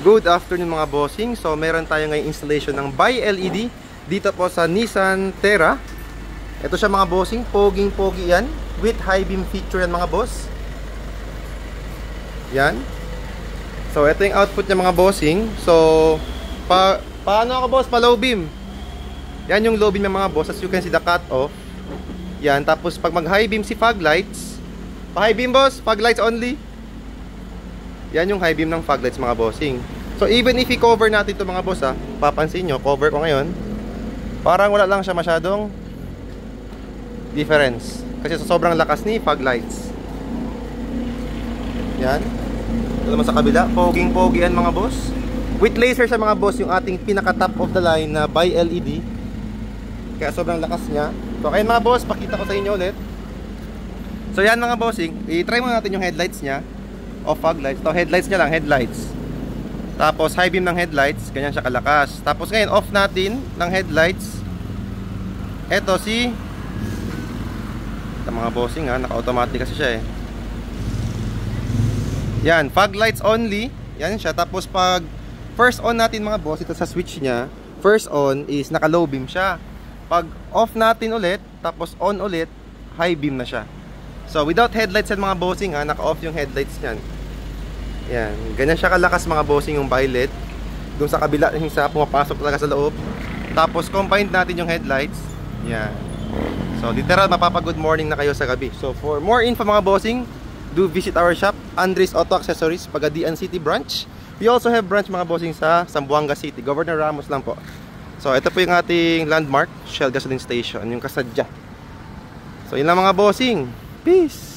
Good afternoon mga bossing. So meron tayo ngayong installation ng Bi-LED dito po sa Nissan Terra. Ito siya mga bossing, poging-pogi yan, with high beam feature yan mga boss. Yan. So ito yung output niya mga bossing. So paano ako boss? Pa low beam. Yan yung low beam ng mga boss. As you can see the cut off. Yan. Tapos pag mag high beam si fog lights, pa high beam boss, fog lights only. Yan yung high beam ng fog lights mga bossing. So even if i-cover natin ito mga boss papansin nyo, cover ko ngayon, parang wala lang siya masyadong difference. Kasi sobrang lakas ni fog lights. Yan. Ito naman sa kabila, poging-pogi yan mga boss. With laser siya mga boss, yung ating pinaka top of the line na Bi-LED. Kaya sobrang lakas niya. So kaya mga boss, pakita ko sa inyo ulit. So yan mga bossing, i-try muna natin yung headlights niya. O fog lights. Ito headlights niya lang, headlights. Tapos high beam ng headlights, ganyan siya kalakas. Tapos ngayon off natin ng headlights. Ito si ito mga bossing naka-automatic kasi siya Yan, fog lights only. Yan siya. Tapos pag first on natin mga boss, ito sa switch niya, first on is naka low beam siya. Pag off natin ulit, tapos on ulit, high beam na siya. So without headlights yan mga bossing naka-off yung headlights niyan. Yan, ganyan siya kalakas mga bossing yung Bi-LED. Doon sa kabila yung sa pumapasok talaga sa loob. Tapos combined natin yung headlights. Yan. So literal mapapa-good morning na kayo sa gabi. So for more info mga bossing, do visit our shop, Andres Auto Accessories, Pagadian City branch. We also have branch mga bossing sa Zamboanga City, Governor Ramos lang po. So ito po yung ating landmark, Shell Gasoline Station, yung kasadya. So yun lang mga bossing. Peace!